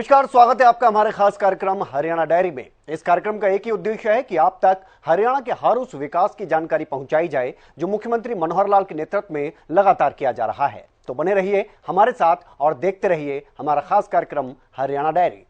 नमस्कार, स्वागत है आपका हमारे खास कार्यक्रम हरियाणा डायरी में। इस कार्यक्रम का एक ही उद्देश्य है कि आप तक हरियाणा के हर उस विकास की जानकारी पहुंचाई जाए जो मुख्यमंत्री मनोहर लाल के नेतृत्व में लगातार किया जा रहा है। तो बने रहिए हमारे साथ और देखते रहिए हमारा खास कार्यक्रम हरियाणा डायरी।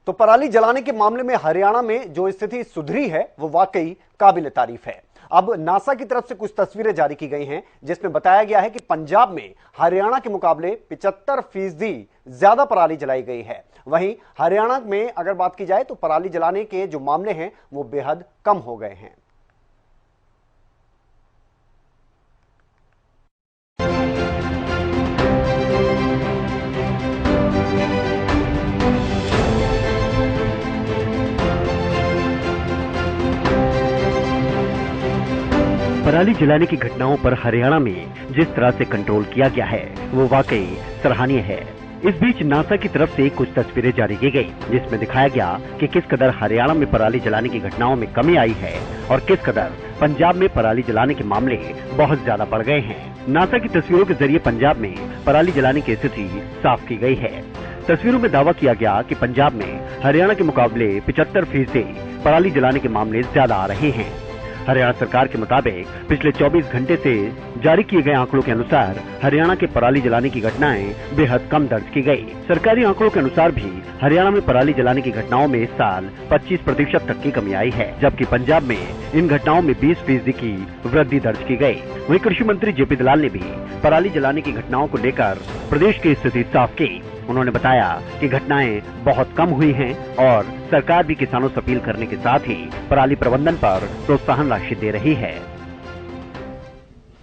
तो पराली जलाने के मामले में हरियाणा में जो स्थिति सुधरी है वो वाकई काबिल तारीफ है। अब नासा की तरफ से कुछ तस्वीरें जारी की गई हैं जिसमें बताया गया है कि पंजाब में हरियाणा के मुकाबले 75% ज्यादा पराली जलाई गई है। वहीं हरियाणा में अगर बात की जाए तो पराली जलाने के जो मामले हैं वो बेहद कम हो गए हैं। पराली जलाने की घटनाओं पर हरियाणा में जिस तरह से कंट्रोल किया गया है वो वाकई सराहनीय है। इस बीच नासा की तरफ से कुछ तस्वीरें जारी की गई जिसमें दिखाया गया कि किस कदर हरियाणा में पराली जलाने की घटनाओं में कमी आई है और किस कदर पंजाब में पराली जलाने के मामले बहुत ज्यादा बढ़ गए हैं। नासा की तस्वीरों के जरिए पंजाब में पराली जलाने की स्थिति साफ की गई है। तस्वीरों में दावा किया गया कि पंजाब में हरियाणा के मुकाबले 75% पराली जलाने के मामले ज्यादा आ रहे हैं। हरियाणा सरकार के मुताबिक पिछले 24 घंटे से जारी किए गए आंकड़ों के अनुसार हरियाणा के पराली जलाने की घटनाएं बेहद कम दर्ज की गई। सरकारी आंकड़ों के अनुसार भी हरियाणा में पराली जलाने की घटनाओं में इस साल 25% तक की कमी आई है, जबकि पंजाब में इन घटनाओं में 20% की वृद्धि दर्ज की गई। वहीं कृषि मंत्री जेपी दलाल ने भी पराली जलाने की घटनाओं को लेकर प्रदेश की स्थिति साफ की। उन्होंने बताया कि घटनाएं बहुत कम हुई हैं और सरकार भी किसानों से अपील करने के साथ ही पराली प्रबंधन पर प्रोत्साहन राशि दे रही है।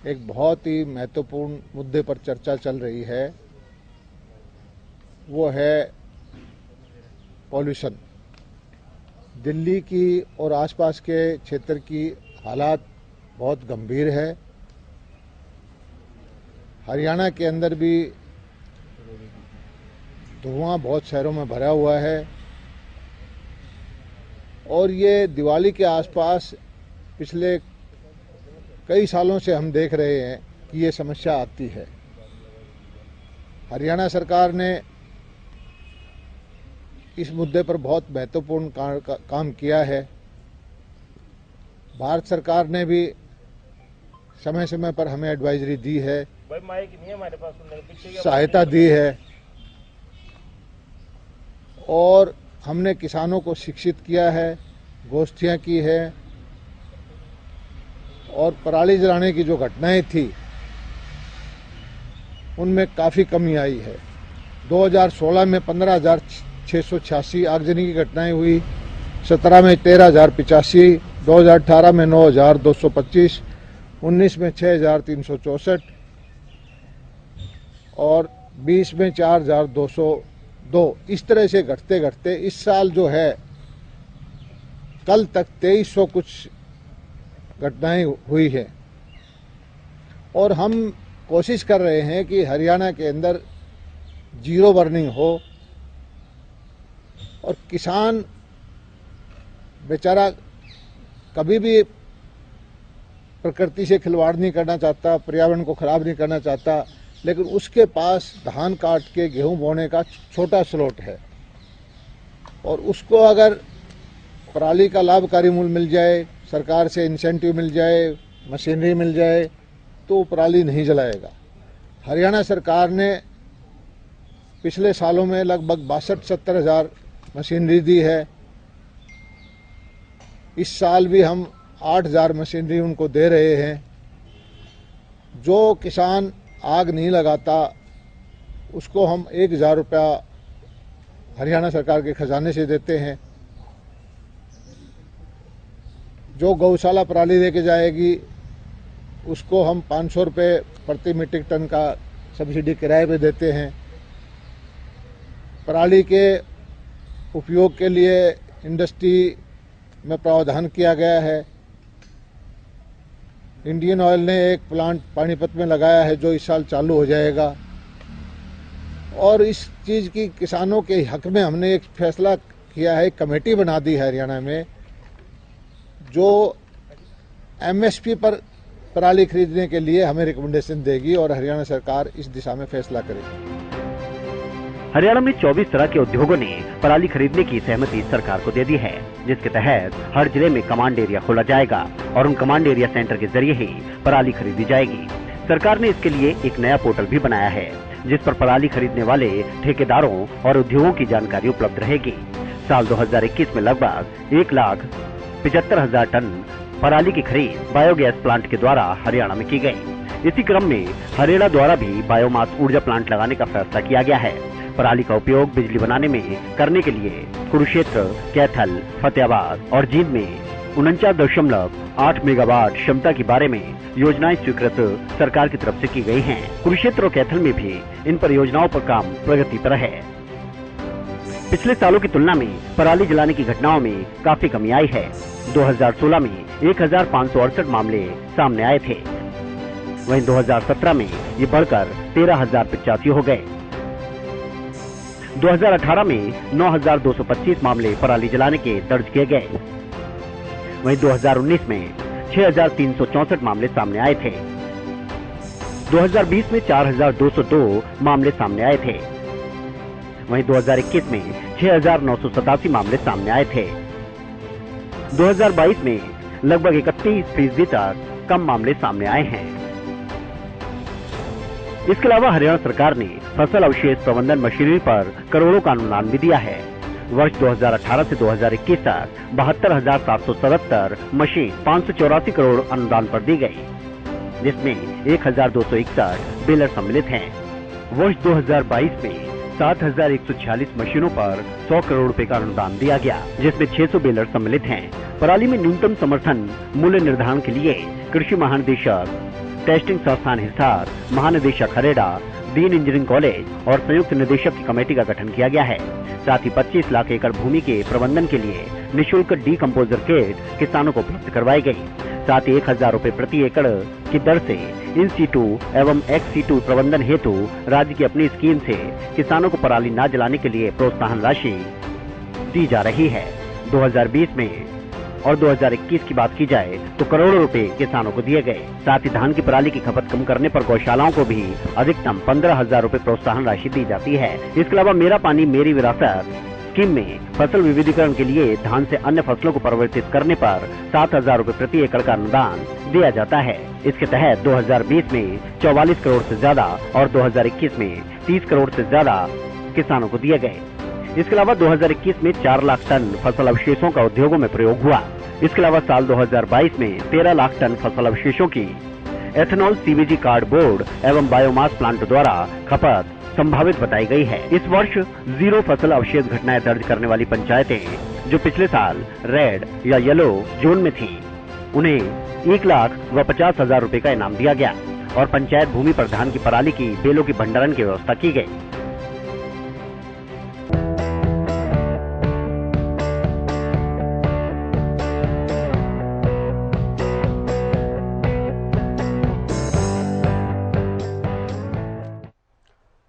एक बहुत ही महत्वपूर्ण मुद्दे पर चर्चा चल रही है, वो है पॉल्यूशन। दिल्ली की और आसपास के क्षेत्र की हालात बहुत गंभीर है। हरियाणा के अंदर भी धुआं बहुत शहरों में भरा हुआ है और ये दिवाली के आसपास पिछले कई सालों से हम देख रहे हैं कि ये समस्या आती है। हरियाणा सरकार ने इस मुद्दे पर बहुत महत्वपूर्ण काम किया है। भारत सरकार ने भी समय समय पर हमें एडवाइजरी दी है, सहायता दी है और हमने किसानों को शिक्षित किया है, गोष्ठियां की है और पराली जलाने की जो घटनाएं थी उनमें काफ़ी कमी आई है। 2016 में 15,686 आगजनी की घटनाएं हुई, 17 में 13,085, 2018 में 9,225, 19 में 6,364 और 20 में 4,202। इस तरह से घटते घटते इस साल जो है कल तक 2300 कुछ घटनाएं हुई है और हम कोशिश कर रहे हैं कि हरियाणा के अंदर जीरो बर्निंग हो और किसान बेचारा कभी भी प्रकृति से खिलवाड़ नहीं करना चाहता, पर्यावरण को खराब नहीं करना चाहता, लेकिन उसके पास धान काट के गेहूं बोने का छोटा स्लॉट है और उसको अगर पराली का लाभकारी मूल्य मिल जाए, सरकार से इंसेंटिव मिल जाए, मशीनरी मिल जाए तो पराली नहीं जलाएगा। हरियाणा सरकार ने पिछले सालों में लगभग 62-70 हज़ार मशीनरी दी है। इस साल भी हम 8,000 मशीनरी उनको दे रहे हैं। जो किसान आग नहीं लगाता उसको हम 1,000 रुपया हरियाणा सरकार के खजाने से देते हैं। जो गौशाला पराली लेके जाएगी उसको हम 500 रुपये प्रति मीट्रिक टन का सब्सिडी किराए पे देते हैं। पराली के उपयोग के लिए इंडस्ट्री में प्रावधान किया गया है। इंडियन ऑयल ने एक प्लांट पानीपत में लगाया है जो इस साल चालू हो जाएगा और इस चीज की किसानों के हक में हमने एक फैसला किया है, कमेटी बना दी है हरियाणा में जो एमएसपी पर पराली खरीदने के लिए हमें रिकमेंडेशन देगी और हरियाणा सरकार इस दिशा में फैसला करेगी। हरियाणा में 24 तरह के उद्योगों ने पराली खरीदने की सहमति सरकार को दे दी है, जिसके तहत हर जिले में कमांड एरिया खोला जाएगा और उन कमांड एरिया सेंटर के जरिए ही पराली खरीदी जाएगी। सरकार ने इसके लिए एक नया पोर्टल भी बनाया है, जिस पर पराली खरीदने वाले ठेकेदारों और उद्योगों की जानकारी उपलब्ध रहेगी। साल 2021 में लगभग 1,75,000 टन पराली की खरीद बायोगैस प्लांट के द्वारा हरियाणा में की गई। इसी क्रम में हरियाणा द्वारा भी बायोमास ऊर्जा प्लांट लगाने का फैसला किया गया है। पराली का उपयोग बिजली बनाने में करने के लिए कुरुक्षेत्र, कैथल, फतेहाबाद और जींद में 49.8 मेगावाट क्षमता के बारे में योजनाएं स्वीकृत सरकार की तरफ से की गई हैं। कुरुक्षेत्र और कैथल में भी इन परियोजनाओं पर काम प्रगति पर है। पिछले सालों की तुलना में पराली जलाने की घटनाओं में काफी कमी आई है। 2016 में 1,568 मामले सामने आए थे, वहीं 2017 में ये बढ़कर 13,085 हो गए। 2018 में 9,225 मामले पराली जलाने के दर्ज किए गए, वहीं 2019 में 6,364 मामले सामने आए थे। 2020 में 4,202 मामले सामने आए थे, वहीं 2021 में 6,987 मामले सामने आए थे। 2022 में लगभग 31% तक कम मामले सामने आए हैं। इसके अलावा हरियाणा सरकार ने फसल अवशेष प्रबंधन मशीनरी पर करोड़ों का अनुदान भी दिया है। वर्ष 2018 से 2021 तक 72,777 मशीन 584 करोड़ अनुदान पर दी गई, जिसमें 1,261 बेलर सम्मिलित हैं। वर्ष 2022 में 7,146 मशीनों पर 100 करोड़ रुपए का अनुदान दिया गया, जिसमें 600 बेलर सम्मिलित हैं। पराली में न्यूनतम समर्थन मूल्य निर्धारण के लिए कृषि महानिदेशक, टेस्टिंग संस्थान हिसार, महानिदेशक हरेड़ा, डीन इंजीनियरिंग कॉलेज और संयुक्त निदेशक की कमेटी का गठन किया गया है। साथ ही 25 लाख एकड़ भूमि के प्रबंधन के लिए निःशुल्क डीकम्पोजर किट किसानों को उपलब्ध करवाई गई। साथ ही 1,000 रुपए प्रति एकड़ की दर से इन सीटू एवं एक्स सीटू प्रबंधन हेतु राज्य की अपनी स्कीम से किसानों को पराली न जलाने के लिए प्रोत्साहन राशि दी जा रही है। 2020 में और 2021 की बात की जाए तो करोड़ों रुपए किसानों को दिए गए। साथ ही धान की पराली की खपत कम करने पर गौशालाओं को भी अधिकतम 15,000 रुपए प्रोत्साहन राशि दी जाती है। इसके अलावा मेरा पानी मेरी विरासत स्कीम में फसल विविधीकरण के लिए धान से अन्य फसलों को परिवर्तित करने पर 7,000 रुपए प्रति एकड़ का अनुदान दिया जाता है। इसके तहत 2020 में 44 करोड़ से ज्यादा और 2021 में 30 करोड़ से ज्यादा किसानों को दिए गए। इसके अलावा 2021 में 4 लाख टन फसल अवशेषों का उद्योगों में प्रयोग हुआ। इसके अलावा साल 2022 में 13 लाख टन फसल अवशेषों की एथेनॉल सीवीजी कार्डबोर्ड एवं बायोमास प्लांट द्वारा खपत संभावित बताई गई है। इस वर्ष 0 फसल अवशेष घटनाएं दर्ज करने वाली पंचायतें जो पिछले साल रेड या येलो जोन में थीं, उन्हें 1,50,000 रुपए का इनाम दिया गया और पंचायत भूमि पर धान की पराली की बेलों की भंडारण की व्यवस्था की गई।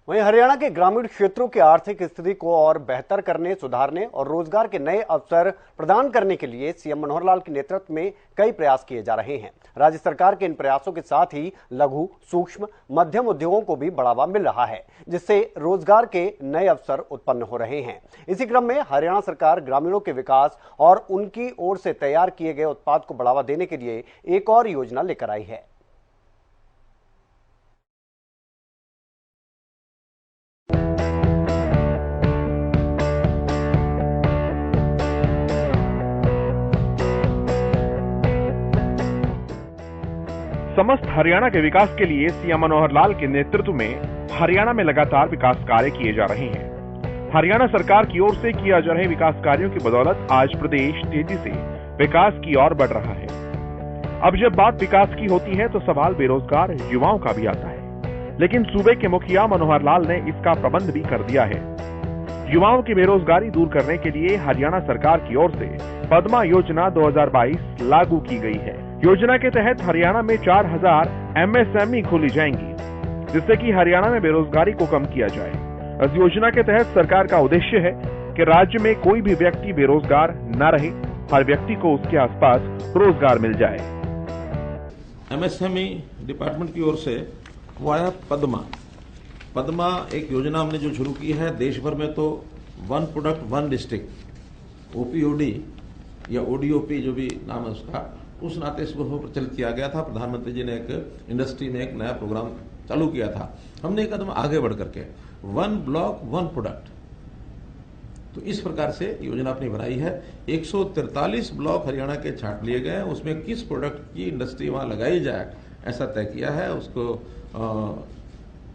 वहीं हरियाणा के ग्रामीण क्षेत्रों की आर्थिक स्थिति को और बेहतर करने, सुधारने और रोजगार के नए अवसर प्रदान करने के लिए सीएम मनोहर लाल के नेतृत्व में कई प्रयास किए जा रहे हैं। राज्य सरकार के इन प्रयासों के साथ ही लघु, सूक्ष्म, मध्यम उद्योगों को भी बढ़ावा मिल रहा है, जिससे रोजगार के नए अवसर उत्पन्न हो रहे हैं। इसी क्रम में हरियाणा सरकार ग्रामीणों के विकास और उनकी ओर से तैयार किए गए उत्पाद को बढ़ावा देने के लिए एक और योजना लेकर आई है। समस्त हरियाणा के विकास के लिए सीएम मनोहर लाल के नेतृत्व में हरियाणा में लगातार विकास कार्य किए जा रहे हैं। हरियाणा सरकार की ओर से किए जा रहे विकास कार्यों की बदौलत आज प्रदेश तेजी से विकास की ओर बढ़ रहा है। अब जब बात विकास की होती है तो सवाल बेरोजगार युवाओं का भी आता है, लेकिन सूबे के मुखिया मनोहर लाल ने इसका प्रबंध भी कर दिया है। युवाओं की बेरोजगारी दूर करने के लिए हरियाणा सरकार की ओर से पद्मा योजना 2022 लागू की गई है। योजना के तहत हरियाणा में 4,000 MSME खोली जाएंगी, जिससे कि हरियाणा में बेरोजगारी को कम किया जाए इस योजना के तहत सरकार का उद्देश्य है कि राज्य में कोई भी व्यक्ति बेरोजगार न रहे, हर व्यक्ति को उसके आसपास रोजगार मिल जाए। एमएसएमई डिपार्टमेंट की ओर से वो आया पद्मा एक योजना हमने जो शुरू की है। देश भर में तो वन प्रोडक्ट वन डिस्ट्रिक्ट ओपीओडी या ओडीओपी जो भी नाम है उसका, उस नाते इसको प्रचलित किया गया था। प्रधानमंत्री जी ने एक इंडस्ट्री में एक नया प्रोग्राम चालू किया था। हमने एक कदम आगे बढ़ करके वन ब्लॉक वन प्रोडक्ट, तो इस प्रकार से योजना अपनी बनाई है। 143 ब्लॉक हरियाणा के छांट लिए गए हैं, उसमें किस प्रोडक्ट की इंडस्ट्री वहां लगाई जाए ऐसा तय किया है। उसको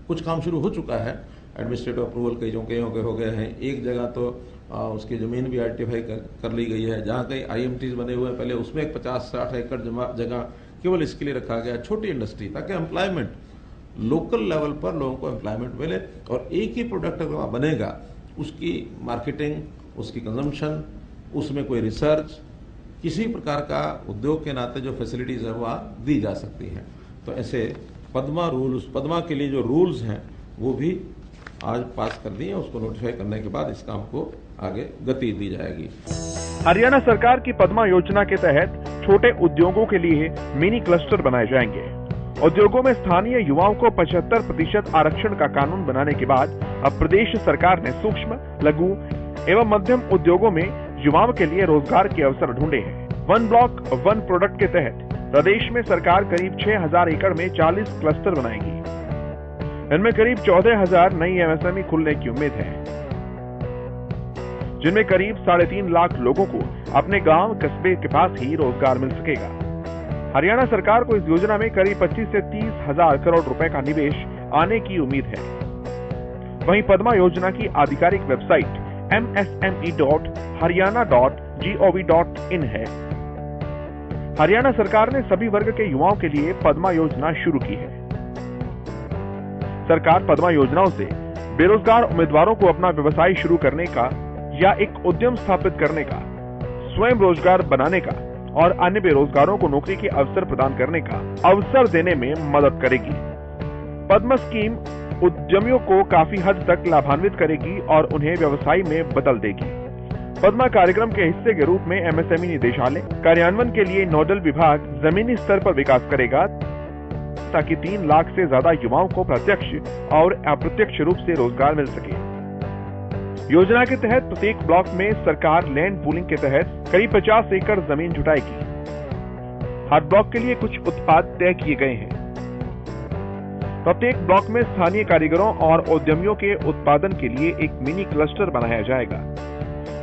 कुछ काम शुरू हो चुका है, एडमिनिस्ट्रेटिव अप्रूवल कईयों के हो गए हैं। एक जगह तो उसकी जमीन भी आइडेंटिफाई कर ली गई है। जहाँ कहीं IMTs बने हुए हैं पहले, उसमें 50-60 एकड़ जगह केवल इसके लिए रखा गया, छोटी इंडस्ट्री, ताकि एम्प्लॉयमेंट लोकल लेवल पर लोगों को एम्प्लॉयमेंट मिले। और एक ही प्रोडक्ट अगर वहाँ बनेगा, उसकी मार्केटिंग, उसकी कंजम्पशन, उसमें कोई रिसर्च, किसी प्रकार का उद्योग के नाते जो फैसिलिटीज है वहाँ दी जा सकती हैं। तो ऐसे पद्मा के लिए जो रूल्स हैं वो भी आज पास कर दिए। उसको नोटिफाई करने के बाद इस काम को आगे गति दी जाएगी। हरियाणा सरकार की पद्मा योजना के तहत छोटे उद्योगों के लिए मिनी क्लस्टर बनाए जाएंगे। उद्योगों में स्थानीय युवाओं को 75% आरक्षण का कानून बनाने के बाद अब प्रदेश सरकार ने सूक्ष्म, लघु एवं मध्यम उद्योगों में युवाओं के लिए रोजगार के अवसर ढूंढे हैं। वन ब्लॉक वन प्रोडक्ट के तहत प्रदेश में सरकार करीब 6000 एकड़ में 40 क्लस्टर बनाएगी। इनमें करीब 14,000 नई MSME खुलने की उम्मीद है, जिनमें करीब 3.5 लाख लोगों को अपने गांव कस्बे के पास ही रोजगार मिल सकेगा। हरियाणा सरकार को इस योजना में करीब 25 से 30 हजार करोड़ रुपए का निवेश आने की उम्मीद है। वहीं पद्मा योजना की आधिकारिक वेबसाइट msme.haryana.gov.in है। हरियाणा सरकार ने सभी वर्ग के युवाओं के लिए पद्मा योजना शुरू की है। सरकार पद्मा योजनाओं से बेरोजगार उम्मीदवारों को अपना व्यवसाय शुरू करने का या एक उद्यम स्थापित करने का, स्वयं रोजगार बनाने का और अन्य बेरोजगारों को नौकरी के अवसर प्रदान करने का अवसर देने में मदद करेगी। पद्मा स्कीम उद्यमियों को काफी हद तक लाभान्वित करेगी और उन्हें व्यवसाय में बदल देगी। पद्मा कार्यक्रम के हिस्से के रूप में MSME निदेशालय कार्यान्वयन के लिए नोडल विभाग जमीनी स्तर पर विकास करेगा, ताकि 3 लाख से ज्यादा युवाओं को प्रत्यक्ष और अप्रत्यक्ष रूप से रोजगार मिल सके। योजना के तहत प्रत्येक ब्लॉक में सरकार लैंड पूलिंग के तहत करीब 50 एकड़ जमीन जुटाएगी। हर ब्लॉक के लिए कुछ उत्पाद तय किए गए हैं। प्रत्येक ब्लॉक में स्थानीय कारीगरों और उद्यमियों के उत्पादन के लिए एक मिनी क्लस्टर बनाया जाएगा,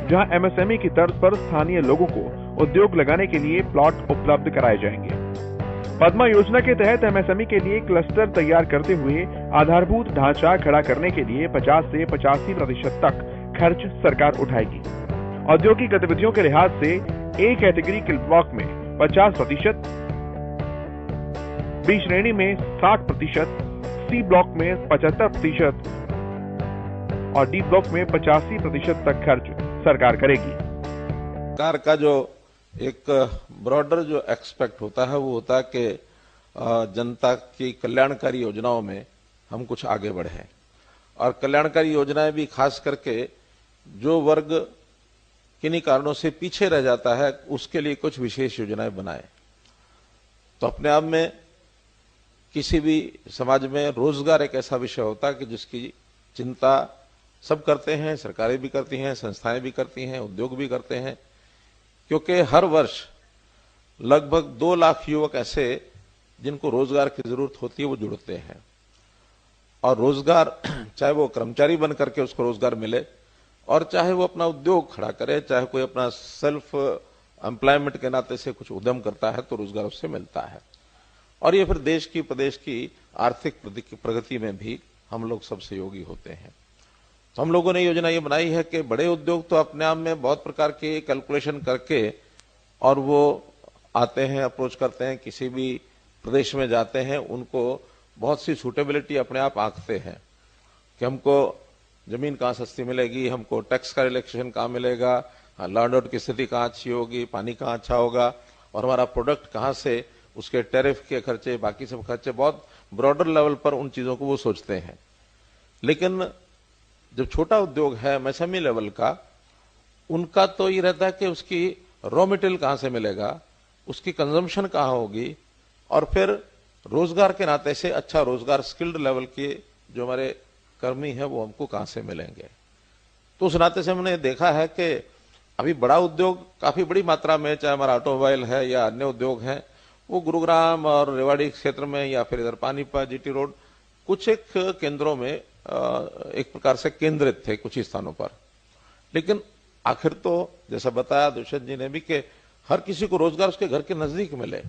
जहां MSME की तर्ज पर स्थानीय लोगों को उद्योग लगाने के लिए प्लॉट उपलब्ध कराए जाएंगे। पद्मा योजना के तहत MSME के लिए क्लस्टर तैयार करते हुए आधारभूत ढांचा खड़ा करने के लिए 50 से 85% तक खर्च सरकार उठाएगी। औद्योगिक गतिविधियों के लिहाज से A कैटेगरी के ब्लॉक में 50%, B श्रेणी में 60%, C ब्लॉक में 75% और D ब्लॉक में 85% तक खर्च सरकार करेगी। सरकार का जो एक ब्रॉडर जो एक्सपेक्ट होता है वो होता है कि जनता की कल्याणकारी योजनाओं में हम कुछ आगे बढ़े और कल्याणकारी योजनाएं भी खास करके जो वर्ग किन्हीं कारणों से पीछे रह जाता है उसके लिए कुछ विशेष योजनाएं बनाए। तो अपने आप में किसी भी समाज में रोजगार एक ऐसा विषय होता है कि जिसकी चिंता सब करते हैं, सरकारें भी करती हैं, संस्थाएं भी करती हैं, उद्योग भी करते हैं, क्योंकि हर वर्ष लगभग 2 लाख युवक ऐसे जिनको रोजगार की जरूरत होती है वो जुड़ते हैं। और रोजगार चाहे वो कर्मचारी बन करके उसको रोजगार मिले और चाहे वो अपना उद्योग खड़ा करे, चाहे कोई अपना सेल्फ एम्प्लॉयमेंट के नाते से कुछ उद्यम करता है तो रोजगार उससे मिलता है। और ये फिर देश की प्रदेश की आर्थिक प्रगति में भी हम लोग सब सहयोगी होते हैं। तो हम लोगों ने योजना ये बनाई है कि बड़े उद्योग तो अपने आप में बहुत प्रकार के कैलकुलेशन करके और वो आते हैं, अप्रोच करते हैं, किसी भी प्रदेश में जाते हैं, उनको बहुत सी सूटेबिलिटी अपने आप आंकते हैं कि हमको जमीन कहाँ सस्ती मिलेगी, हमको टैक्स का रिलैक्सेशन कहाँ मिलेगा, लैंड आउट की स्थिति कहाँ अच्छी होगी, पानी कहाँ अच्छा होगा और हमारा प्रोडक्ट कहाँ से, उसके टैरिफ के खर्चे, बाकी सब खर्चे, बहुत ब्रॉडर लेवल पर उन चीजों को वो सोचते हैं। लेकिन जब छोटा उद्योग है एमएसएमई लेवल का, उनका तो ये रहता है कि उसकी रॉ मटेरियल कहां से मिलेगा, उसकी कंजम्पशन कहां होगी, और फिर रोजगार के नाते से अच्छा रोजगार स्किल्ड लेवल के जो हमारे कर्मी हैं वो हमको कहां से मिलेंगे। तो उस नाते से हमने देखा है कि अभी बड़ा उद्योग काफी बड़ी मात्रा में, चाहे हमारा ऑटोमोबाइल है या अन्य उद्योग हैं, वो गुरुग्राम और रेवाड़ी क्षेत्र में या फिर इधर पानीपत, जीटी रोड, कुछ एक केंद्रों में एक प्रकार से केंद्रित थे कुछ ही स्थानों पर। लेकिन आखिर तो जैसा बताया दुष्यंत जी ने भी कि हर किसी को रोजगार उसके घर के नजदीक मिले।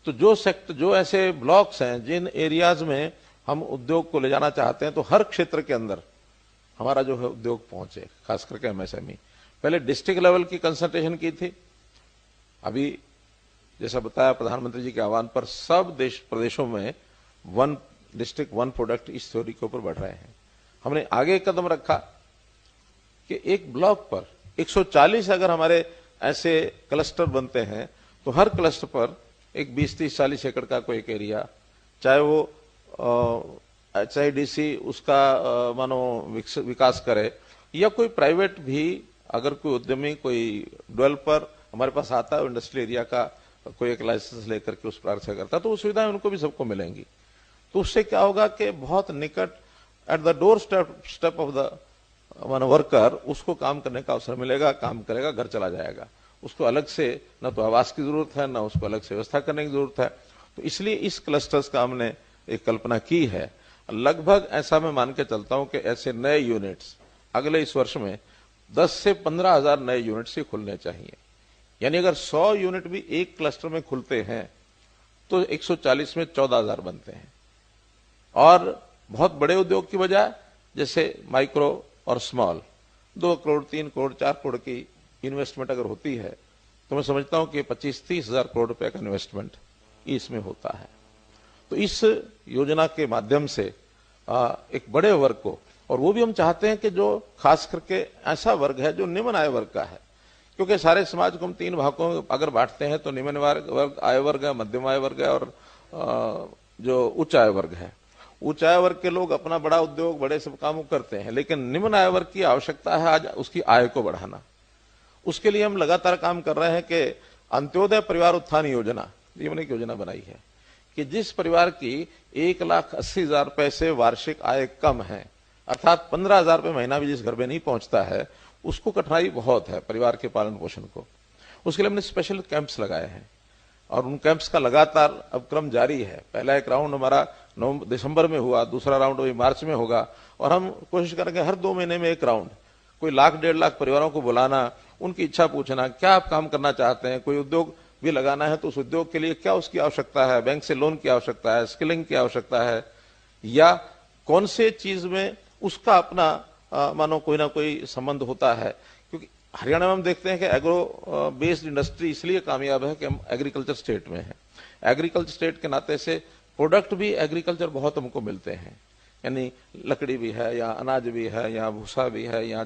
तो जो ऐसे ब्लॉक्स हैं जिन एरियाज में हम उद्योग को ले जाना चाहते हैं, तो हर क्षेत्र के अंदर हमारा जो है उद्योग पहुंचे, खास करके एमएसएमई। पहले डिस्ट्रिक्ट लेवल की कंसंट्रेशन की थी, अभी जैसा बताया प्रधानमंत्री जी के आह्वान पर सब प्रदेशों में 1 डिस्ट्रिक्ट 1 प्रोडक्ट इस थ्योरी के ऊपर बढ़ रहे हैं। हमने आगे एक कदम रखा कि एक ब्लॉक पर 140 अगर हमारे ऐसे क्लस्टर बनते हैं, तो हर क्लस्टर पर एक 20, 30, 40 एकड़ का कोई एक एरिया, चाहे वो HIDC उसका मानो विकास करे, या कोई प्राइवेट भी अगर कोई उद्यमी, कोई डेवलपर हमारे पास आता है इंडस्ट्रियल एरिया का कोई एक लाइसेंस लेकर के उस प्रकार से करता, तो वो सुविधाएं उनको भी सबको मिलेंगी। तो उससे क्या होगा कि बहुत निकट at the door step of the worker उसको काम करने का अवसर मिलेगा, काम करेगा, घर चला जाएगा। उसको अलग से न तो आवास की जरूरत है, न उसको अलग से व्यवस्था करने की जरूरत है। तो इसलिए इस क्लस्टर्स का हमने एक कल्पना की है। लगभग ऐसा मैं मान के चलता हूं कि ऐसे नए यूनिट्स अगले इस वर्ष में 10 से 15 हजार नए यूनिट्स ही खुलने चाहिए। यानी अगर 100 यूनिट भी एक क्लस्टर में खुलते हैं तो 140 में 14,000 बनते हैं। और बहुत बड़े उद्योग की बजाय जैसे माइक्रो और स्मॉल 2 करोड़, 3 करोड़, 4 करोड़ की इन्वेस्टमेंट अगर होती है, तो मैं समझता हूं कि 25-30 हजार करोड़ रुपए का इन्वेस्टमेंट इसमें होता है। तो इस योजना के माध्यम से एक बड़े वर्ग को, और वो भी हम चाहते हैं कि जो खास करके ऐसा वर्ग है जो निम्न आय वर्ग का है, क्योंकि सारे समाज को हम 3 भागों में अगर बांटते हैं तो निम्न वर्ग आय वर्ग है, मध्यम आय वर्ग है और जो उच्च आय वर्ग है। उच्च आय वर्ग के लोग अपना बड़ा उद्योग, बड़े सब काम करते हैं, लेकिन निम्न आय वर्ग की आवश्यकता है आज उसकी आय को बढ़ाना। उसके लिए हम लगातार काम कर रहे हैं कि अंत्योदय परिवार उत्थान योजना, ये हमने एक योजना बनाई है कि जिस परिवार की 1,80,000 रुपए से वार्षिक आय कम है, अर्थात 15,000 रुपए महीना भी जिस घर में नहीं पहुंचता है, उसको कठिनाई बहुत है परिवार के पालन पोषण को। उसके लिए हमने स्पेशल कैंप्स लगाए हैं और उन कैंप्स का लगातार अब क्रम जारी है। पहला एक राउंड हमारा दिसंबर में हुआ, दूसरा राउंड अभी मार्च में होगा, और हम कोशिश करेंगे हर 2 महीने में एक राउंड, कोई 1,00,000 1,50,000 परिवारों को बुलाना, उनकी इच्छा पूछना, क्या आप काम करना चाहते हैं, कोई उद्योग भी लगाना है तो उस उद्योग के लिए क्या उसकी आवश्यकता है, बैंक से लोन की आवश्यकता है, स्किलिंग की आवश्यकता है, या कौन से चीज में उसका अपना मानो कोई ना कोई संबंध होता है। क्योंकि हरियाणा में हम देखते हैं कि एग्रो बेस्ड इंडस्ट्री इसलिए कामयाब है कि हम एग्रीकल्चर स्टेट में है। एग्रीकल्चर स्टेट के नाते से प्रोडक्ट भी एग्रीकल्चर बहुत हमको मिलते हैं, यानी लकड़ी भी है, या अनाज भी है, या भूसा भी है, या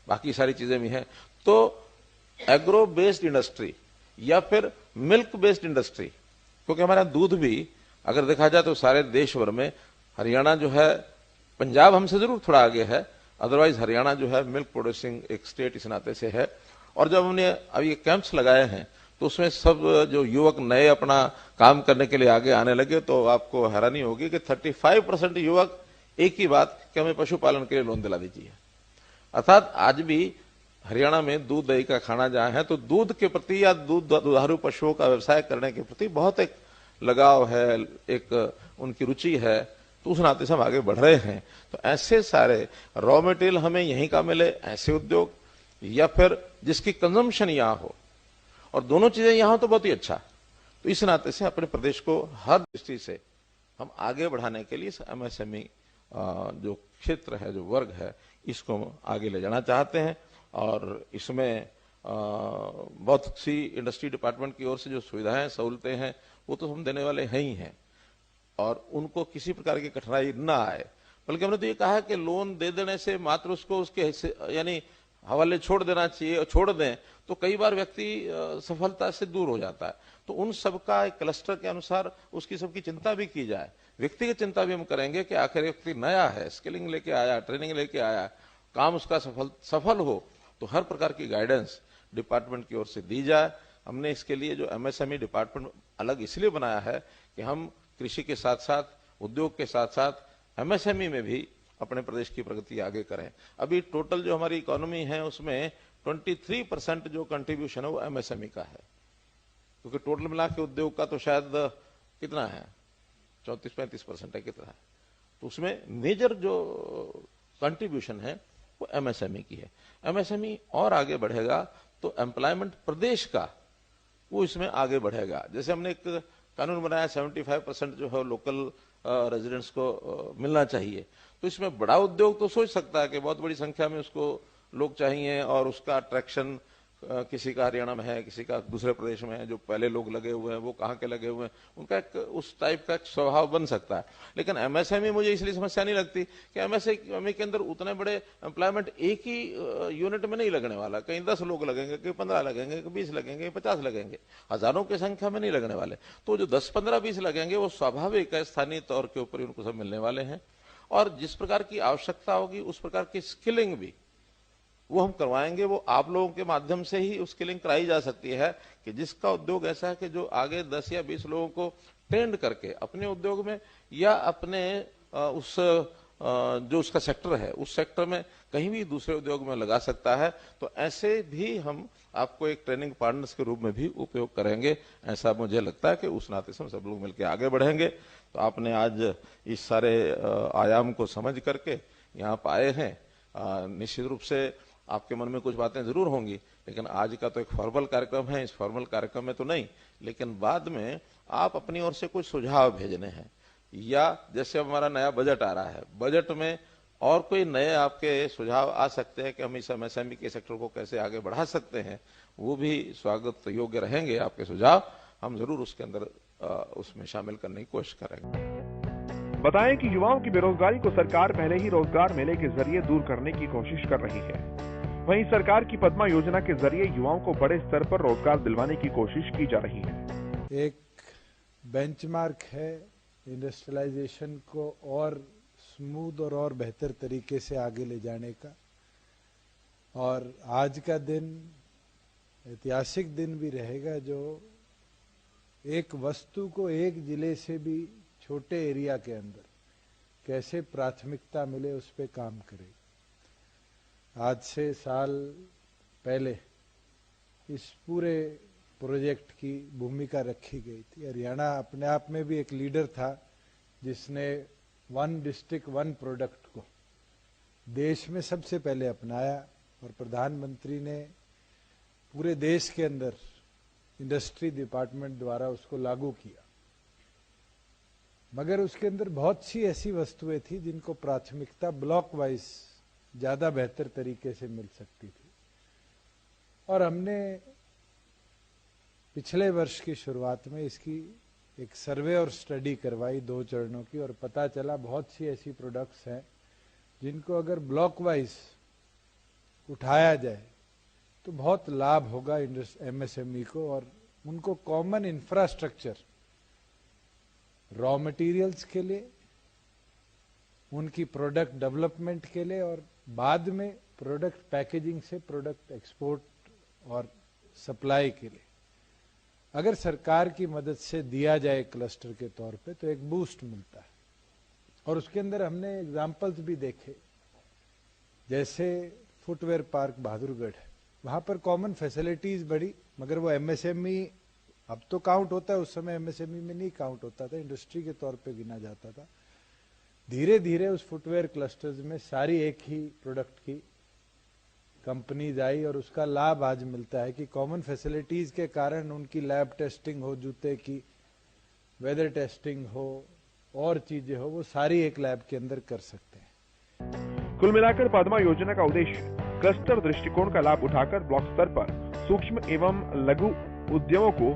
बाकी सारी चीजें भी हैं। तो एग्रो बेस्ड इंडस्ट्री या फिर मिल्क बेस्ड इंडस्ट्री, क्योंकि हमारा दूध भी अगर देखा जाए तो सारे देश भर में हरियाणा जो है, पंजाब हमसे जरूर थोड़ा आगे है, अदरवाइज हरियाणा जो है मिल्क प्रोड्यूसिंग एक स्टेट इस नाते से है। और जब हमने अभी कैंप्स लगाए हैं तो उसमें सब जो युवक नए अपना काम करने के लिए आगे आने लगे, तो आपको हैरानी होगी कि 35% युवक एक ही बात कि हमें पशुपालन के लिए लोन दिला दीजिए। अर्थात आज भी हरियाणा में दूध दही का खाना जहां है, तो दूध के प्रति या दुधारू पशुओं का व्यवसाय करने के प्रति बहुत एक लगाव है, एक उनकी रुचि है। तो उस नाते से हम आगे बढ़ रहे हैं। तो ऐसे सारे रॉ मटेरियल हमें यहीं का मिले, ऐसे उद्योग, या फिर जिसकी कंजम्पशन यहां हो, और दोनों चीजें यहां हो तो बहुत ही अच्छा। तो इस नाते से अपने प्रदेश को हर दृष्टि से हम आगे बढ़ाने के लिए एमएसएमई जो क्षेत्र है, जो वर्ग है, इसको हम आगे ले जाना चाहते हैं। और इसमें बहुत सी इंडस्ट्री डिपार्टमेंट की ओर से जो सुविधाएं, सहूलतें हैं, वो तो हम देने वाले हैं ही हैं, और उनको किसी प्रकार की कठिनाई ना आए। बल्कि हमने तो ये कहा है कि लोन दे देने से मात्र उसको उसके हिस्से, यानी हवाले छोड़ देना चाहिए, और छोड़ दें तो कई बार व्यक्ति सफलता से दूर हो जाता है। तो उन सब का एक क्लस्टर के अनुसार उसकी सबकी चिंता भी की जाए। व्यक्तिगत चिंता भी हम करेंगे कि आखिर व्यक्ति नया है, स्किलिंग लेके आया, ट्रेनिंग लेके आया, काम उसका सफल हो, तो हर प्रकार की गाइडेंस डिपार्टमेंट की ओर से दी जाए। हमने इसके लिए जो एमएसएमई डिपार्टमेंट अलग इसलिए बनाया है कि हम कृषि के साथ साथ, उद्योग के साथ साथ एमएसएमई में भी अपने प्रदेश की प्रगति आगे करें। अभी टोटल जो हमारी इकोनॉमी है उसमें 23% जो कंट्रीब्यूशन है वो एमएसएमई का है, क्योंकि टोटल मिला के उद्योग का तो शायद कितना है, 34-35% है, कितना है, तो उसमें मेजर जो कंट्रीब्यूशन है वो एमएसएमई की है। एमएसएमई और आगे बढ़ेगा तो एम्प्लॉयमेंट प्रदेश का वो इसमें आगे बढ़ेगा। जैसे हमने एक कानून बनाया 75% जो है लोकल रेजिडेंट्स को मिलना चाहिए, तो इसमें बड़ा उद्योग तो सोच सकता है कि बहुत बड़ी संख्या में उसको लोग चाहिए और उसका अट्रैक्शन किसी का हरियाणा में है, किसी का दूसरे प्रदेश में है, जो पहले लोग लगे हुए हैं वो कहाँ के लगे हुए हैं, उनका एक उस टाइप का एक स्वभाव बन सकता है। लेकिन एमएसएमई मुझे इसलिए समस्या नहीं लगती कि एमएसएमई के अंदर उतने बड़े एम्प्लॉयमेंट एक ही यूनिट में नहीं लगने वाला। कहीं 10 लोग लगेंगे, कहीं 15 लगेंगे, कहीं 20 लगेंगे, 50 लगेंगे, हजारों की संख्या में नहीं लगने वाले। तो जो 10, 15, 20 लगेंगे वो स्वाभाविक है, स्थानीय तौर के ऊपर उनको सब मिलने वाले हैं। और जिस प्रकार की आवश्यकता होगी उस प्रकार की स्किलिंग भी वो हम करवाएंगे। वो आप लोगों के माध्यम से ही उस स्किलिंग कराई जा सकती है कि जिसका उद्योग ऐसा है कि जो आगे 10 या 20 लोगों को ट्रेंड करके अपने उद्योग में या अपने उस जो उसका सेक्टर है उस सेक्टर में कहीं भी दूसरे उद्योग में लगा सकता है। तो ऐसे भी हम आपको एक ट्रेनिंग पार्टनर्स के रूप में भी उपयोग करेंगे। ऐसा मुझे लगता है कि उस नाते से हम सब लोग मिलकर आगे बढ़ेंगे। तो आपने आज इस सारे आयाम को समझ करके यहाँ पर आए हैं। निश्चित रूप से आपके मन में कुछ बातें जरूर होंगी, लेकिन आज का तो एक फॉर्मल कार्यक्रम है। इस फॉर्मल कार्यक्रम में तो नहीं, लेकिन बाद में आप अपनी ओर से कुछ सुझाव भेजने हैं, या जैसे हमारा नया बजट आ रहा है, बजट में और कोई नए आपके सुझाव आ सकते हैं कि हम इस एमएसएमई के सेक्टर को कैसे आगे बढ़ा सकते हैं, वो भी स्वागत योग्य रहेंगे। आपके सुझाव हम जरूर उसके अंदर उसमें शामिल करने की कोशिश करेंगे। बताएं कि युवाओं की बेरोजगारी को सरकार पहले ही रोजगार मेले के जरिए दूर करने की कोशिश कर रही है। वहीं सरकार की पद्मा योजना के जरिए युवाओं को बड़े स्तर पर रोजगार दिलवाने की कोशिश की जा रही है। एक बेंचमार्क है इंडस्ट्रियलाइजेशन को और स्मूथ और बेहतर तरीके से आगे ले जाने का। और आज का दिन ऐतिहासिक दिन भी रहेगा जो एक वस्तु को एक जिले से भी छोटे एरिया के अंदर कैसे प्राथमिकता मिले उस पे काम करे। आज से साल पहले इस पूरे प्रोजेक्ट की भूमिका रखी गई थी। हरियाणा अपने आप में भी एक लीडर था जिसने 1 डिस्ट्रिक्ट 1 प्रोडक्ट को देश में सबसे पहले अपनाया, और प्रधानमंत्री ने पूरे देश के अंदर इंडस्ट्री डिपार्टमेंट द्वारा उसको लागू किया। मगर उसके अंदर बहुत सी ऐसी वस्तुएं थी जिनको प्राथमिकता ब्लॉक वाइज ज्यादा बेहतर तरीके से मिल सकती थी। और हमने पिछले वर्ष की शुरुआत में इसकी एक सर्वे और स्टडी करवाई 2 चरणों की, और पता चला बहुत सी ऐसी प्रोडक्ट्स हैं जिनको अगर ब्लॉक वाइज उठाया जाए तो बहुत लाभ होगा एमएसएमई को, और उनको कॉमन इंफ्रास्ट्रक्चर रॉ मटेरियल्स के लिए, उनकी प्रोडक्ट डेवलपमेंट के लिए, और बाद में प्रोडक्ट पैकेजिंग से प्रोडक्ट एक्सपोर्ट और सप्लाई के लिए अगर सरकार की मदद से दिया जाए क्लस्टर के तौर पे तो एक बूस्ट मिलता है। और उसके अंदर हमने एग्जाम्पल्स भी देखे, जैसे फुटवेयर पार्क बहादुरगढ़ है, वहां पर कॉमन फैसिलिटीज बढ़ी, मगर वो एमएसएमई अब तो काउंट होता है, उस समय एमएसएमई में नहीं काउंट होता था, इंडस्ट्री के तौर पे गिना जाता था। धीरे धीरे उस फुटवेयर क्लस्टर्स में सारी एक ही प्रोडक्ट की कंपनीज आई, और उसका लाभ आज मिलता है कि कॉमन फैसिलिटीज के कारण उनकी लैब टेस्टिंग हो, जूते की वेदर टेस्टिंग हो, और चीजें हो, वो सारी एक लैब के अंदर कर सकते हैं। कुल मिलाकर पद्मा योजना का उद्देश्य क्लस्टर दृष्टिकोण का लाभ उठाकर ब्लॉक स्तर पर सूक्ष्म एवं लघु उद्यमों को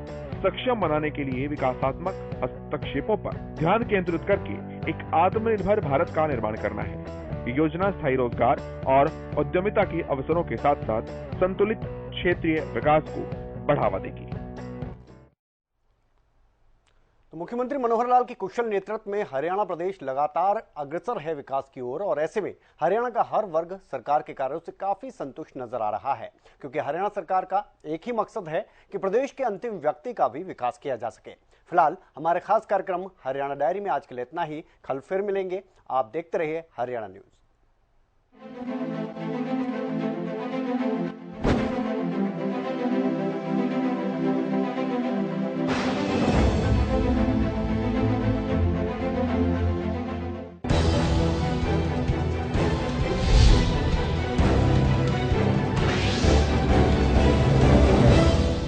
सक्षम बनाने के लिए विकासात्मक हस्तक्षेपों पर ध्यान केंद्रित करके एक आत्मनिर्भर भारत का निर्माण करना है। ये योजना स्थायी रोजगार और उद्यमिता के अवसरों के साथ साथ संतुलित क्षेत्रीय विकास को बढ़ावा देगी। तो मुख्यमंत्री मनोहर लाल की कुशल नेतृत्व में हरियाणा प्रदेश लगातार अग्रसर है विकास की ओर, और ऐसे में हरियाणा का हर वर्ग सरकार के कार्यों से काफी संतुष्ट नजर आ रहा है, क्योंकि हरियाणा सरकार का एक ही मकसद है कि प्रदेश के अंतिम व्यक्ति का भी विकास किया जा सके। फिलहाल हमारे खास कार्यक्रम हरियाणा डायरी में आज के लिए इतना ही। कल फिर मिलेंगे। आप देखते रहिए हरियाणा न्यूज।